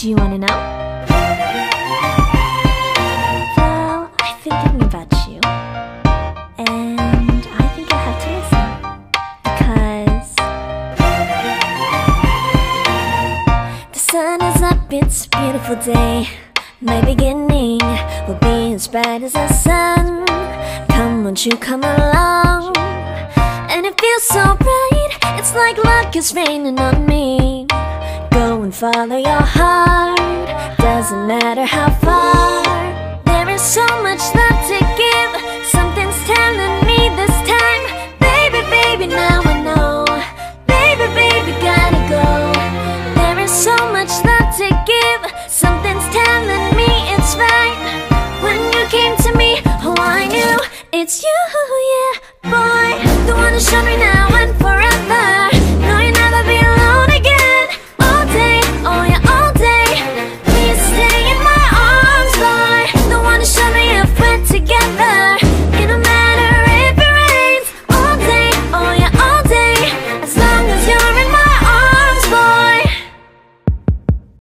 Do you wanna know? Well, I've been thinking about you, and I think you'll have to listen, because the sun is up, it's a beautiful day. My beginning will be as bright as the sun. Come, won't you come along? And it feels so bright, it's like luck is raining on me. Go and follow your heart, doesn't matter how far. There is so much love to give, something's telling me this time. Baby, baby, now I know. Baby, baby, gotta go. There is so much love to give, something's telling me it's right. When you came to me, oh I knew it's you, yeah, boy. The one who's showing